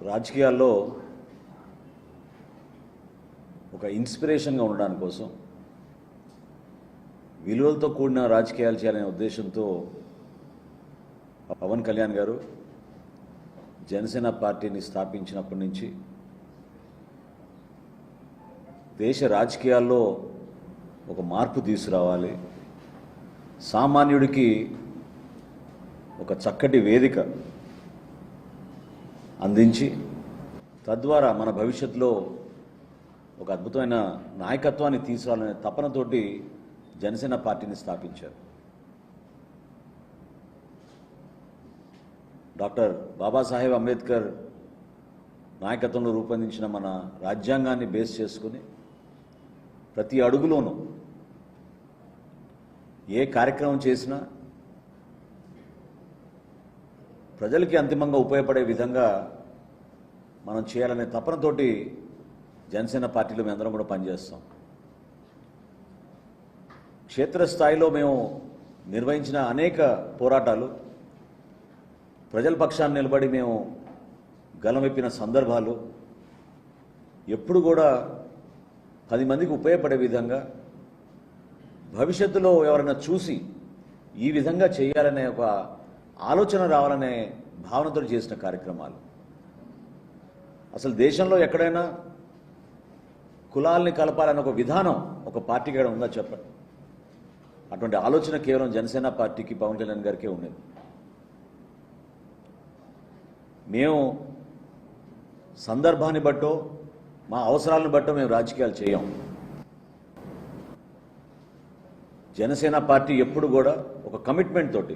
రాజకీయాల్లో ఒక ఇన్స్పిరేషన్గా ఉండడానికి కోసం విలువలతో కూడిన రాజకీయాలు చేయాలనే ఉద్దేశంతో పవన్ కళ్యాణ్ గారు జనసేన పార్టీని స్థాపించినప్పటి నుంచి దేశ రాజకీయాల్లో ఒక మార్పు తీసుకురావాలి, సామాన్యుడికి ఒక చక్కటి వేదిక అందించి తద్వారా మన భవిష్యత్తులో ఒక అద్భుతమైన నాయకత్వాన్ని తీసుకురావాలనే తపనతోటి జనసేన పార్టీని స్థాపించారు. డాక్టర్ బాబాసాహెబ్ అంబేద్కర్ నాయకత్వంలో రూపొందించిన మన రాజ్యాంగాన్ని బేస్ చేసుకుని ప్రతి అడుగులోనూ ఏ కార్యక్రమం చేసినా ప్రజలకి అంతిమంగా ఉపయోగపడే విధంగా మనం చేయాలనే తపనతోటి జనసేన పార్టీలో మేమందరం కూడా పనిచేస్తాం. క్షేత్రస్థాయిలో మేము నిర్వహించిన అనేక పోరాటాలు, ప్రజల పక్షాన్ని నిలబడి మేము గలమెప్పిన సందర్భాలు ఎప్పుడు కూడా 10 మందికి ఉపయోగపడే విధంగా, భవిష్యత్తులో ఎవరైనా చూసి ఈ విధంగా చేయాలనే ఒక ఆలోచన రావాలనే భావనతో చేసిన కార్యక్రమాలు. అసలు దేశంలో ఎక్కడైనా కులాల్ని కలపాలనే ఒక విధానం ఒక పార్టీకి కూడా ఉందా చెప్పండి? అటువంటి ఆలోచన కేవలం జనసేన పార్టీకి, పవన్ కళ్యాణ్ గారికే ఉండేది. మేము సందర్భాన్ని బట్టో మా అవసరాలను బట్టో మేము రాజకీయాలు చేయం. జనసేన పార్టీ ఎప్పుడు కూడా ఒక కమిట్మెంట్ తోటి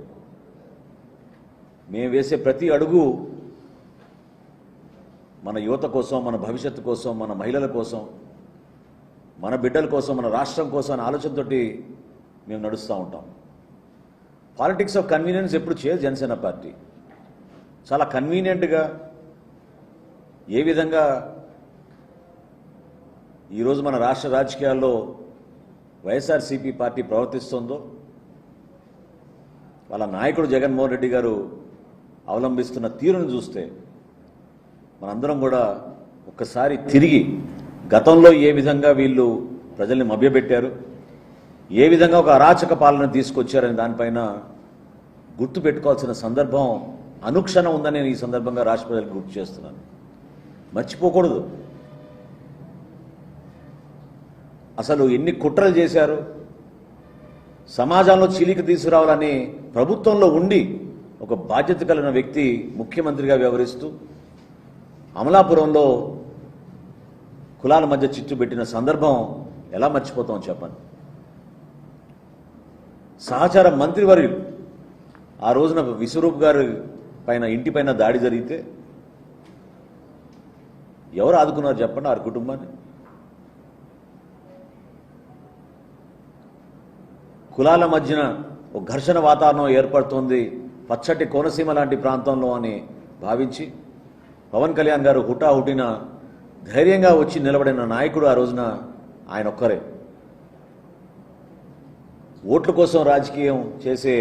మేము వేసే ప్రతి అడుగు మన యువత కోసం, మన భవిష్యత్తు కోసం, మన మహిళల కోసం, మన బిడ్డల కోసం, మన రాష్ట్రం కోసం అనే ఆలోచనతోటి మేము నడుస్తూ ఉంటాం. పాలిటిక్స్ ఆఫ్ కన్వీనియన్స్ ఎప్పుడు చేయదు జనసేన పార్టీ. చాలా కన్వీనియంట్గా ఏ విధంగా ఈరోజు మన రాష్ట్ర రాజకీయాల్లో వైఎస్ఆర్సీపీ పార్టీ ప్రవర్తిస్తుందో, వాళ్ళ నాయకుడు జగన్మోహన్ రెడ్డి గారు అవలంబిస్తున్న తీరును చూస్తే మనందరం కూడా ఒక్కసారి తిరిగి గతంలో ఏ విధంగా వీళ్ళు ప్రజల్ని మభ్యపెట్టారు, ఏ విధంగా ఒక అరాచక పాలన తీసుకొచ్చారనే దానిపైన గుర్తు పెట్టుకోవాల్సిన సందర్భం అనుక్షణం ఉందని నేను ఈ సందర్భంగా రాష్ట్ర ప్రజలకు గుర్తు చేస్తున్నాను. మర్చిపోకూడదు. అసలు ఎన్ని కుట్రలు చేశారు, సమాజంలో చీలిక తీసుకురావాలని ప్రభుత్వంలో ఉండి ఒక బాధ్యత కలిగిన వ్యక్తి ముఖ్యమంత్రిగా వ్యవహరిస్తూ అమలాపురంలో కులాల మధ్య చిచ్చు పెట్టిన సందర్భం ఎలా మర్చిపోతాం చెప్పండి? సహచార మంత్రివర్యులు ఆ రోజున విశ్వరూప్ గారి పైన, ఇంటిపైన దాడి జరిగితే ఎవరు ఆదుకున్నారు చెప్పండి ఆ కుటుంబాన్ని? కులాల మధ్యన ఒక ఘర్షణ వాతావరణం ఏర్పడుతోంది పచ్చటి కోనసీమ లాంటి ప్రాంతంలో అని భావించి పవన్ కళ్యాణ్ గారు హుటాహుటిన ధైర్యంగా వచ్చి నిలబడిన నాయకుడు ఆ రోజున ఆయన ఒక్కరే. ఓట్ల కోసం రాజకీయం చేసే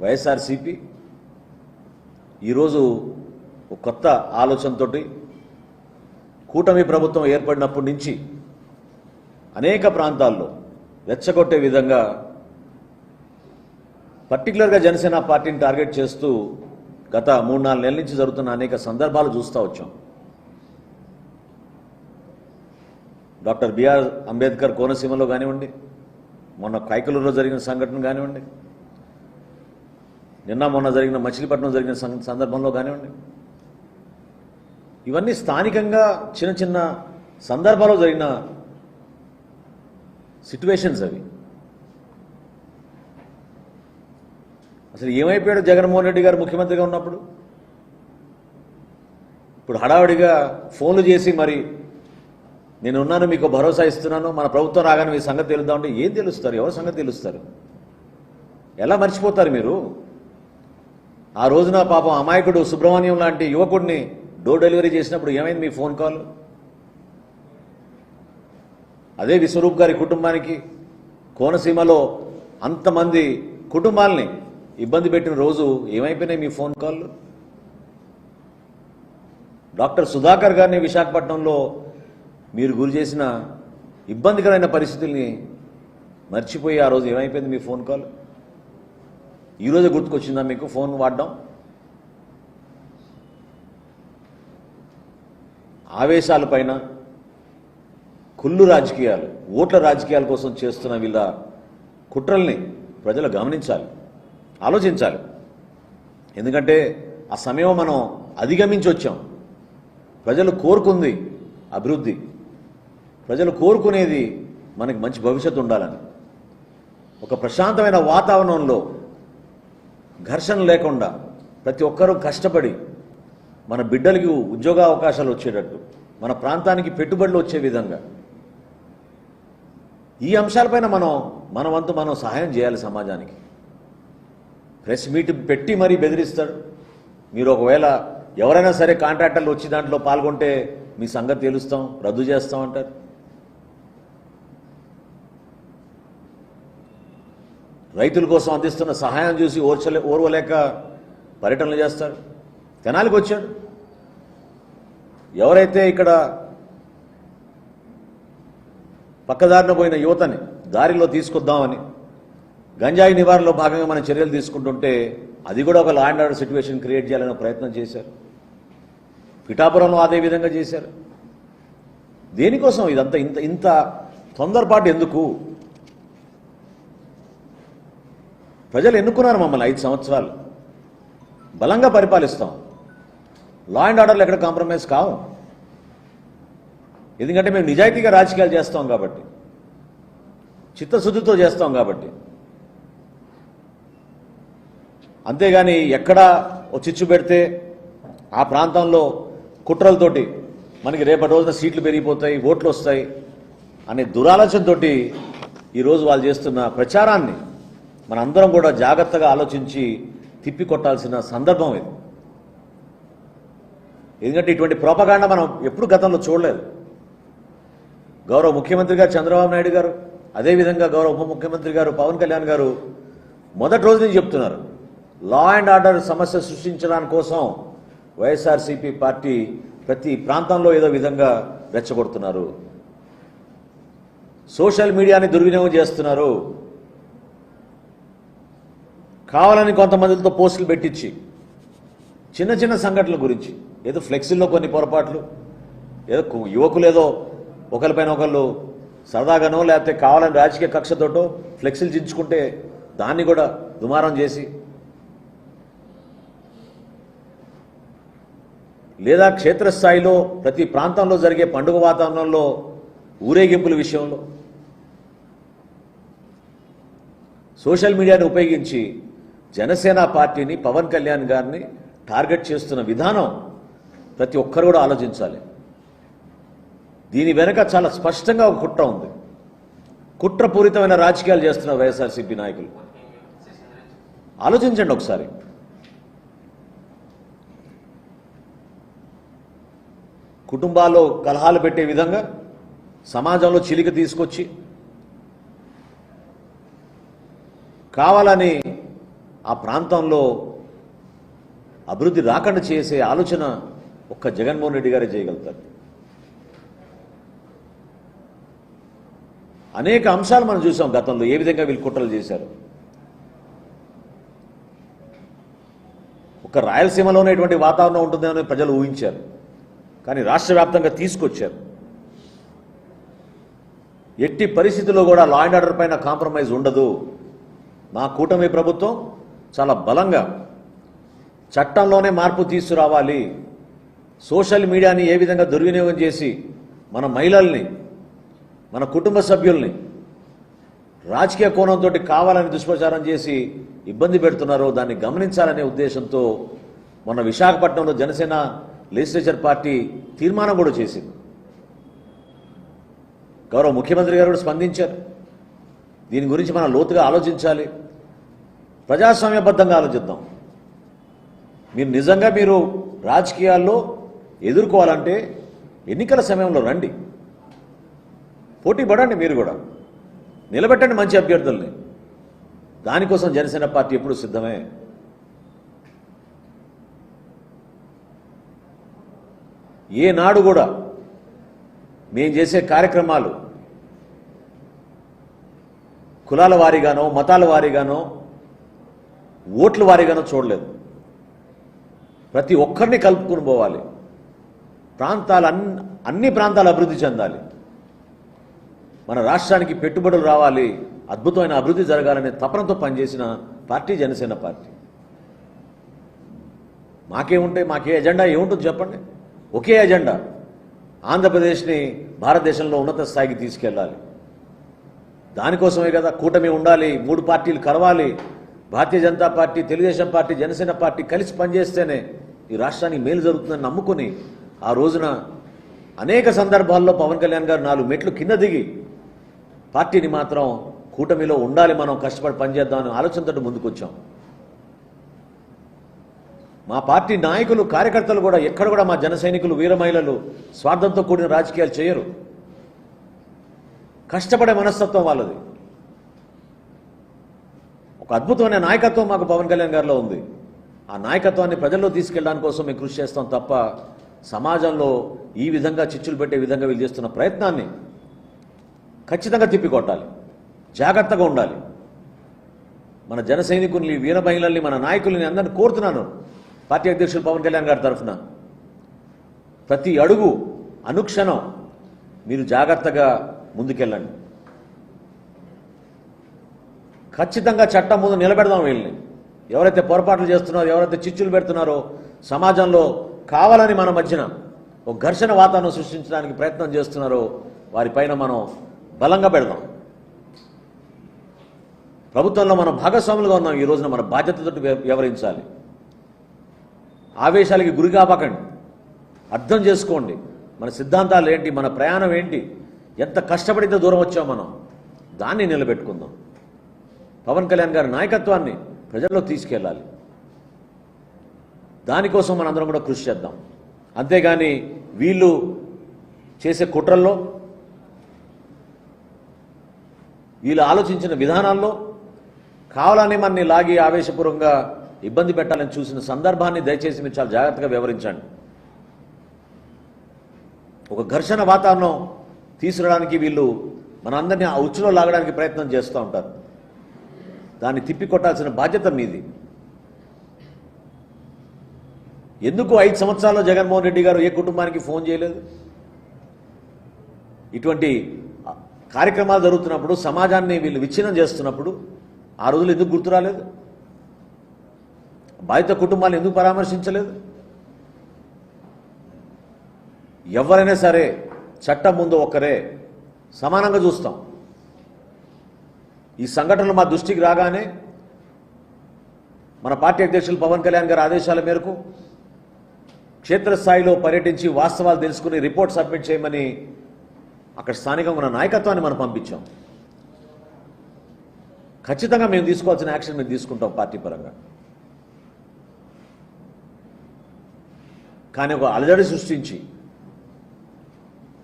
వైఎస్ఆర్సీపీ ఈరోజు ఒక కొత్త ఆలోచనతో కూటమి ప్రభుత్వం ఏర్పడినప్పటి నుంచి అనేక ప్రాంతాల్లో రెచ్చగొట్టే విధంగా పర్టికులర్గా జనసేన పార్టీని టార్గెట్ చేస్తూ గత 3-4 నెలల నుంచి జరుగుతున్న అనేక సందర్భాలు చూస్తూ వచ్చాం. డాక్టర్ బిఆర్ అంబేద్కర్ కోనసీమలో కానివ్వండి, మొన్న కైకలూరులో జరిగిన సంఘటన కానివ్వండి, మొన్న జరిగిన మచిలీపట్నం జరిగిన సందర్భంలో కానివ్వండి, ఇవన్నీ స్థానికంగా చిన్న చిన్న సందర్భాల్లో జరిగిన సిట్యువేషన్స్. అవి అసలు ఏమైపోయాడు జగన్మోహన్ రెడ్డి గారు ముఖ్యమంత్రిగా ఉన్నప్పుడు? ఇప్పుడు హడావుడిగా ఫోన్లు చేసి మరి నేనున్నాను, మీకు భరోసా ఇస్తున్నాను, మన ప్రభుత్వం రాగానే మీ సంగతి తెలుద్దామంటే ఏం తెలుస్తారు? ఎవరి సంగతి తెలుస్తారు? ఎలా మర్చిపోతారు మీరు? ఆ రోజున పాపం అమాయకుడు సుబ్రహ్మణ్యం లాంటి యువకుడిని డోర్ డెలివరీ చేసినప్పుడు ఏమైంది మీ ఫోన్ కాల్? అదే విశ్వరూప్ గారి కుటుంబానికి కోనసీమలో అంతమంది కుటుంబాలని ఇబ్బంది పెట్టిన రోజు ఏమైపోయినాయి మీ ఫోన్ కాల్? డాక్టర్ సుధాకర్ గారిని విశాఖపట్నంలో మీరు గురి చేసిన ఇబ్బందికరమైన పరిస్థితుల్ని మర్చిపోయి ఆ రోజు ఏమైపోయింది మీ ఫోన్ కాల్? ఈరోజే గుర్తుకొచ్చిందా మీకు ఫోన్ వాడడం? ఆవేశాల పైన కుళ్ళు రాజకీయాలు, ఓట్ల రాజకీయాల కోసం చేస్తున్న వీళ్ళ కుట్రల్ని ప్రజలు గమనించాలి, ఆలోచించాలి. ఎందుకంటే ఆ సమయం మనం అధిగమించి వచ్చాం. ప్రజలు కోరుకుంది అభివృద్ధి, ప్రజలు కోరుకునేది మనకి మంచి భవిష్యత్తు ఉండాలని. ఒక ప్రశాంతమైన వాతావరణంలో ఘర్షణ లేకుండా ప్రతి ఒక్కరూ కష్టపడి మన బిడ్డలకి ఉద్యోగ అవకాశాలు వచ్చేటట్టు, మన ప్రాంతానికి పెట్టుబడులు వచ్చే విధంగా ఈ అంశాలపైన మన వంతు మనం సహాయం చేయాలి సమాజానికి. ప్రెస్ మీట్ పెట్టి మరీ బెదిరిస్తాడు. మీరు ఒకవేళ ఎవరైనా సరే కాంట్రాక్టర్లు వచ్చి దాంట్లో పాల్గొంటే మీ సంగతి తెలుస్తాం, రద్దు చేస్తాం అంటారు. రైతుల కోసం అందిస్తున్న సహాయం చూసి ఓర్వలేక పర్యటనలు చేస్తారు. తెనాలికి వచ్చాడు. ఎవరైతే ఇక్కడ పక్కదారిన పోయిన యువతని దారిలో తీసుకొద్దామని గంజాయి నివారణలో భాగంగా మనం చర్యలు తీసుకుంటుంటే అది కూడా ఒక law and order situation create చేయాలనే ప్రయత్నం చేశారు. పిఠాపురంలో అదే విధంగా చేశారు. దేనికోసం ఇదంతా? ఇంత తొందరపాటు ఎందుకు? ప్రజలు ఎన్నుకున్నారు మమ్మల్ని 5 సంవత్సరాలు, బలంగా పరిపాలిస్తాం. లా అండ్ ఆర్డర్లు ఎక్కడ కాంప్రమైజ్ కావు. ఎందుకంటే మేము నిజాయితీగా రాజకీయాలు చేస్తాం కాబట్టి, చిత్తశుద్ధితో చేస్తాం కాబట్టి. అంతేగాని ఎక్కడా చిచ్చు పెడితే ఆ ప్రాంతంలో కుట్రలతోటి మనకి రేపటి రోజున సీట్లు పెరిగిపోతాయి, ఓట్లు వస్తాయి అనే దురాలోచనతో ఈరోజు వాళ్ళు చేస్తున్న ప్రచారాన్ని మనందరం కూడా జాగ్రత్తగా ఆలోచించి తిప్పికొట్టాల్సిన సందర్భం ఇది. ఎందుకంటే ఇటువంటి ప్రోపగాండా మనం ఎప్పుడు గతంలో చూడలేదు. గౌరవ ముఖ్యమంత్రి గారు చంద్రబాబు నాయుడు గారు, అదేవిధంగా గౌరవ ఉప ముఖ్యమంత్రి గారు పవన్ కళ్యాణ్ గారు మొదటి రోజు నుంచి చెప్తున్నారు, లా అండ్ ఆర్డర్ సమస్య సృష్టించడానికి కోసం వైఎస్ఆర్సీపీ పార్టీ ప్రతి ప్రాంతంలో ఏదో విధంగా రెచ్చగొడుతున్నారు, సోషల్ మీడియాని దుర్వినియోగం చేస్తున్నారు, కావాలని కొంతమందితో పోస్టులు పెట్టించి చిన్న చిన్న సంఘటనల గురించి, ఏదో ఫ్లెక్సీల్లో కొన్ని పొరపాట్లు, ఏదో యువకులు ఏదో ఒకరిపైన ఒకళ్ళు సరదాగానో లేకపోతే కావాలని రాజకీయ కక్షతోటో ఫ్లెక్సీలు చించుకుంటే దాన్ని కూడా దుమారం చేసి, లేదా క్షేత్రస్థాయిలో ప్రతి ప్రాంతంలో జరిగే పండుగ వాతావరణంలో ఊరేగింపుల విషయంలో సోషల్ మీడియాను ఉపయోగించి జనసేన పార్టీని, పవన్ కళ్యాణ్ గారిని టార్గెట్ చేస్తున్న విధానం ప్రతి ఒక్కరు కూడా ఆలోచించాలి. దీని వెనక చాలా స్పష్టంగా ఒక కుట్ర ఉంది. కుట్రపూరితమైన రాజకీయాలు చేస్తున్న వైఎస్ఆర్సీపీ నాయకులు ఆలోచించండి ఒకసారి. కుటుంబాల్లో కలహాలు పెట్టే విధంగా సమాజంలో చిలిక తీసుకొచ్చి కావాలని ఆ ప్రాంతంలో అభివృద్ధి రాకుండా చేసే ఆలోచన ఒక్క జగన్మోహన్ రెడ్డి గారే చేయగలుగుతారు. అనేక అంశాలు మనం చూసాం గతంలో ఏ విధంగా వీళ్ళు కుట్రలు చేశారు. ఒక రాయలసీమలో ఉన్నటువంటి వాతావరణం ఉంటుందని ప్రజలు ఊహించారు, కానీ రాష్ట్ర వ్యాప్తంగా తీసుకొచ్చారు. ఎట్టి పరిస్థితుల్లో కూడా లా అండ్ ఆర్డర్ పైన కాంప్రమైజ్ ఉండదు. మా కూటమి ప్రభుత్వం చాలా బలంగా చట్టంలోనే మార్పు తీసుకురావాలి. సోషల్ మీడియాని ఏ విధంగా దుర్వినియోగం చేసి మన మహిళల్ని, మన కుటుంబ సభ్యుల్ని రాజకీయ కోణంతో కావాలని దుష్ప్రచారం చేసి ఇబ్బంది పెడుతున్నారో దాన్ని గమనించాలనే ఉద్దేశంతో మొన్న విశాఖపట్నంలో జనసేన లెజిస్లేచర్ పార్టీ తీర్మానం కూడా చేసింది. గౌరవ ముఖ్యమంత్రి గారు కూడా స్పందించారు. దీని గురించి మనం లోతుగా ఆలోచించాలి, ప్రజాస్వామ్యబద్ధంగా ఆలోచిద్దాం. మీరు నిజంగా మీరు రాజకీయాల్లో ఎదుర్కోవాలంటే ఎన్నికల సమయంలో రండి, పోటీ పడండి, మీరు కూడా నిలబెట్టండి మంచి అభ్యర్థుల్ని. దానికోసం జనసేన పార్టీ ఎప్పుడు సిద్ధమే. ఏనాడు కూడా మేము చేసే కార్యక్రమాలు కులాల వారీగానో మతాల వారీగానో ఓట్ల వారీగానో చూడలేదు. ప్రతి ఒక్కరిని కలుపుకుని పోవాలి. అన్ని ప్రాంతాలు అభివృద్ధి చెందాలి. మన రాష్ట్రానికి పెట్టుబడులు రావాలి, అద్భుతమైన అభివృద్ధి జరగాలనే తపనతో పనిచేసిన పార్టీ జనసేన పార్టీ. మాకే ఎజెండా ఏముంటుంది చెప్పండి? ఒకే ఎజెండా, ఆంధ్రప్రదేశ్ని భారతదేశంలో ఉన్నత స్థాయికి తీసుకెళ్ళాలి. దానికోసమే కదా కూటమి ఉండాలి, 3 పార్టీలు కలవాలి. Bharatiya Janata party, Telugudesam party, Janasena party కలిసి పనిచేస్తేనే ఈ రాష్ట్రానికి మేలు జరుగుతుందని నమ్ముకుని ఆ రోజున అనేక సందర్భాల్లో పవన్ కళ్యాణ్ గారు 4 మెట్లు కింద దిగి పార్టీని మాత్రం కూటమిలో ఉండాలి, మనం కష్టపడి పనిచేద్దామని ఆలోచనతో ముందుకొచ్చాం. మా పార్టీ నాయకులు కార్యకర్తలు కూడా ఎక్కడ కూడా మా జన సైనికులు వీర మహిళలు స్వార్థంతో కూడిన రాజకీయాలు చేయరు. కష్టపడే మనస్తత్వం వాళ్ళది. ఒక అద్భుతమైన నాయకత్వం మాకు పవన్ కళ్యాణ్ గారిలో ఉంది. ఆ నాయకత్వాన్ని ప్రజల్లో తీసుకెళ్ళడానికి కోసం మేము కృషి చేస్తాం తప్ప సమాజంలో ఈ విధంగా చిచ్చులు పెట్టే విధంగా వీళ్ళు చేస్తున్న ప్రయత్నాన్ని ఖచ్చితంగా తిప్పికొట్టాలి. జాగ్రత్తగా ఉండాలి. మన జన సైనికుల్ని, వీర మహిళల్ని, మన నాయకుల్ని అందరినీ కోరుతున్నాను పార్టీ అధ్యక్షులు పవన్ కళ్యాణ్ గారి తరఫున, ప్రతి అడుగు అనుక్షణం మీరు జాగ్రత్తగా ముందుకెళ్ళండి. ఖచ్చితంగా చట్టం ముందు నిలబెడదాం వీళ్ళని. ఎవరైతే పొరపాట్లు చేస్తున్నారో, ఎవరైతే చిచ్చులు పెడుతున్నారో, సమాజంలో కావాలని మన మధ్యన ఒక ఘర్షణ వాతావరణం సృష్టించడానికి ప్రయత్నం చేస్తున్నారో వారిపైన మనం బలంగా పెడదాం. ప్రభుత్వంలో మనం భాగస్వాములుగా ఉన్నాం. ఈ రోజున మన బాధ్యతతో వ్యవహరించాలి. ఆవేశాలకి గురి కాపాకండి. అర్థం చేసుకోండి మన సిద్ధాంతాలు ఏంటి, మన ప్రయాణం ఏంటి, ఎంత కష్టపడితే దూరం వచ్చాం మనం, దాన్ని నిలబెట్టుకుందాం. పవన్ కళ్యాణ్ గారి నాయకత్వాన్ని ప్రజల్లో తీసుకెళ్ళాలి. దానికోసం మనందరం కూడా కృషి చేద్దాం. అంతేగాని వీళ్ళు చేసే కుట్రల్లో, వీళ్ళు ఆలోచించిన విధానాల్లో కావాలని మనని లాగి ఆవేశపూర్వకంగా ఇబ్బంది పెట్టాలని చూసిన సందర్భాన్ని దయచేసి మీరు చాలా జాగ్రత్తగా వివరించండి. ఒక ఘర్షణ వాతావరణం తీసుకురావడానికి వీళ్ళు మనందరినీ ఆ ఉచ్చులో లాగడానికి ప్రయత్నం చేస్తూ ఉంటారు. దాన్ని తిప్పికొట్టాల్సిన బాధ్యత మీది. ఎందుకు 5 సంవత్సరాల్లో జగన్మోహన్ రెడ్డి గారు ఏ కుటుంబానికి ఫోన్ చేయలేదు? ఇటువంటి కార్యక్రమాలు జరుగుతున్నప్పుడు, సమాజాన్ని వీళ్ళు విచ్ఛిన్నం చేస్తున్నప్పుడు ఆ రోజులు ఎందుకు గుర్తు రాలేదు? బాధిత కుటుంబాలను ఎందుకు పరామర్శించలేదు? ఎవరైనా సరే చట్టం ముందు ఒక్కరే, సమానంగా చూస్తాం. ఈ సంఘటనలు మా దృష్టికి రాగానే మన పార్టీ అధ్యక్షులు పవన్ కళ్యాణ్ గారి ఆదేశాల మేరకు క్షేత్రస్థాయిలో పర్యటించి వాస్తవాలు తెలుసుకుని రిపోర్ట్ సబ్మిట్ చేయమని అక్కడ స్థానికంగా ఉన్న నాయకత్వాన్ని మనం పంపించాం. ఖచ్చితంగా మేము తీసుకోవాల్సిన యాక్షన్ మేము తీసుకుంటాం పార్టీ పరంగా. కానీ ఒక అలజడి సృష్టించి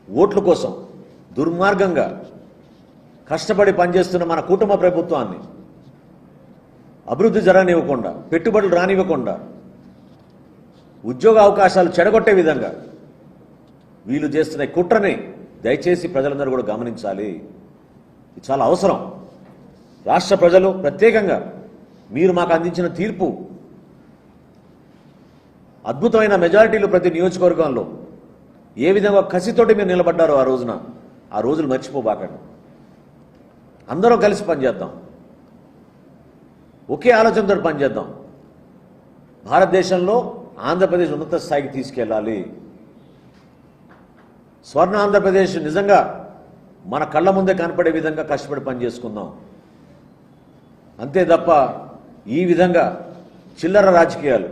ఓట్ల కోసం దుర్మార్గంగా కష్టపడి పనిచేస్తున్న మన కుటుంబ ప్రభుత్వాన్ని అభివృద్ధి జరగనివ్వకుండా, పెట్టుబడులు రానివ్వకుండా, ఉద్యోగ అవకాశాలు చెడగొట్టే విధంగా వీళ్ళు చేస్తున్న కుట్రని దయచేసి ప్రజలందరూ కూడా గమనించాలి. ఇది చాలా అవసరం. రాష్ట్ర ప్రజలు ప్రత్యేకంగా మీరు మాకు అందించిన తీర్పు, అద్భుతమైన మెజారిటీలు ప్రతి నియోజకవర్గంలో ఏ విధంగా కసితోటి మీరు నిలబడ్డారో ఆ రోజున, ఆ రోజులు మర్చిపోబాకండి. అందరం కలిసి పనిచేద్దాం. ఒకే ఆలోచనతో పనిచేద్దాం. భారతదేశంలో ఆంధ్రప్రదేశ్ ఉన్నత స్థాయికి తీసుకెళ్ళాలి. స్వర్ణ ఆంధ్రప్రదేశ్ నిజంగా మన కళ్ళ ముందే కనపడే విధంగా కష్టపడి పనిచేసుకుందాం. అంతే తప్ప ఈ విధంగా చిల్లర రాజకీయాలు,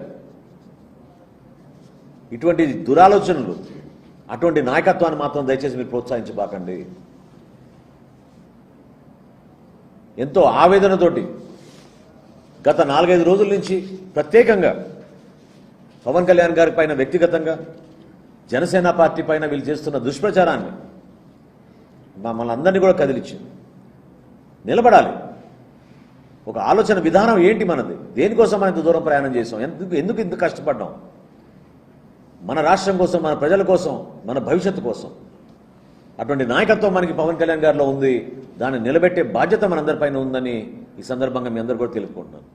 ఇటువంటి దురాలోచనలు, అటువంటి నాయకత్వాన్ని మాత్రం దయచేసి మీరు ప్రోత్సహించబాకండి. ఎంతో ఆవేదనతోటి గత 4-5 రోజుల నుంచి ప్రత్యేకంగా పవన్ కళ్యాణ్ గారి పైన వ్యక్తిగతంగా, జనసేన పార్టీ పైన వీళ్ళు చేస్తున్న దుష్ప్రచారాన్ని మమ్మల్ని అందరినీ కూడా కదిలించింది. నిలబడాలి. ఒక ఆలోచన విధానం ఏంటి మనది? దేనికోసం మనం ఇంత దూరం ప్రయాణం చేసాం? ఎందుకు ఇంత కష్టపడ్డాం? మన రాష్ట్రం కోసం, మన ప్రజల కోసం, మన భవిష్యత్తు కోసం. అటువంటి నాయకత్వం మనకి పవన్ కళ్యాణ్ గారిలో ఉంది. దాన్ని నిలబెట్టే బాధ్యత మనందరిపైన ఉందని ఈ సందర్భంగా మీ అందరూ కూడా తెలుపుకుంటున్నాను.